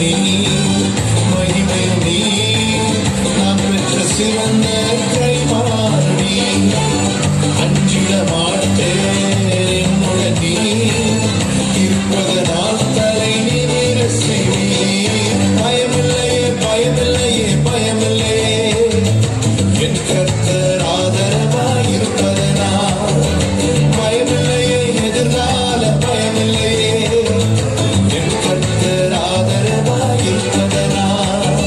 நீ, மகிமையும் நீ, நான் பெற்ற சிறந்த கைமாறி. அஞ்சிட மாட்டேன் என்னுடன் நீ இருப்பதனால் தலை நிமிர செய்வீர். பயமில்லையே பயமில்லையே பயமில்லையே, என் கர்த்தர் ஆதரவாய் இருப்பதனால். பயமில்லையே எதிர்கால பயமில்லையே, என் கர்த்தர் ஆதரவாய் இருப்பதனால்.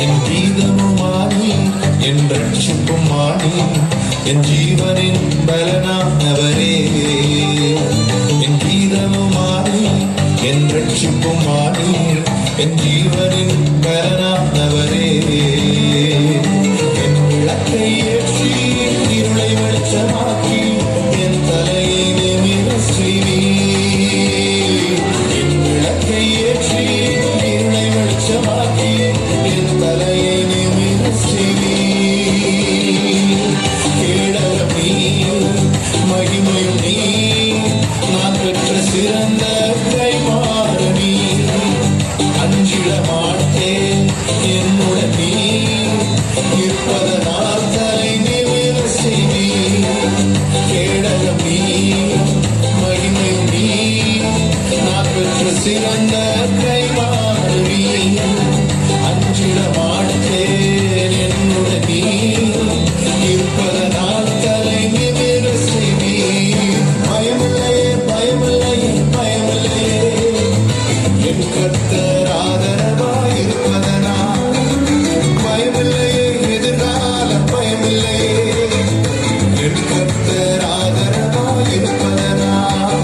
என் கீதமுமானி, என் ரட்சிப்புமானி, என் ஜீவனின் பலனானவரே. என் கீதமுமானி, என் ரட்சிப்புமானி, என் ஜீவனின் பலனானவரே. என் விளக்கை ஏற்றி இருளை வெளிச்சமாக்கி, என் தலையை நிமிர செய்வீர். என் விளக்கை ஏற்றி இருளை வெளிச்சமாக்கி, என் தலையை நிமிர செய்வீர். கேடகம் நீ, மகிமையும் நீ, நான் பெற்ற சிறந்த கைமாறி. அஞ்சிட மாட்டேன் என்னுடன் நீ இருப்பதனால் தலை நிமிர செய்வீர். கேடகம் நீ, மகிமையும் நீ, நான் பெற்ற சிறந்த கைமாறி. அஞ்சிட மாட்டேன் என்னுடன் நீ இருப்பதனால் தலை நிமிர செய்வீர். பயமில்லையே பயமில்லையே பயமில்லையே, என் கர்த்தர் ஆதரவாய் இருப்பதனால். பயமில்லையே எதிர்கால பயமில்லையே, என் கர்த்தர் ஆதரவாய் இருப்பதனால்.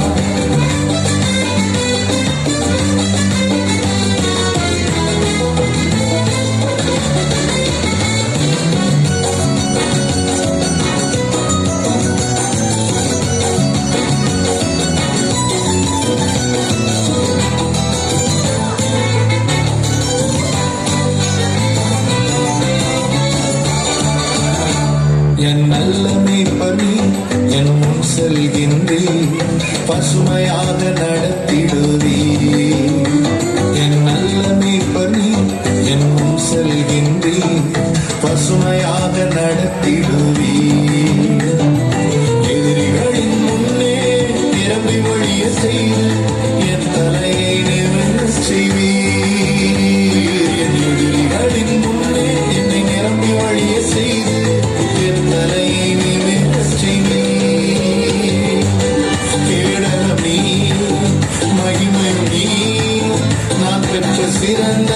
என் நல்ல மேய்ப்பர் நீ, என் முன் செல்கின்றீர், பசுமையாக நடத்திடுவீர். என் நல்ல மேய்ப்பர் நீ, என் முன் செல்கின்றீர், பசுமையாக நடத்திடுவீர். எதிரிகளின் முன்னே நிரம்பி வழிய செய்து, என் தலையை நிமிர செய்வீர். என் எதிரிகளின் முன்னே என்னை நிரம்பி வழிய செய்து, என் தலையை நிமிர செய்வீர். கேடகம் நீ, மகிமையும் நீ, நான் பெற்ற சிறந்த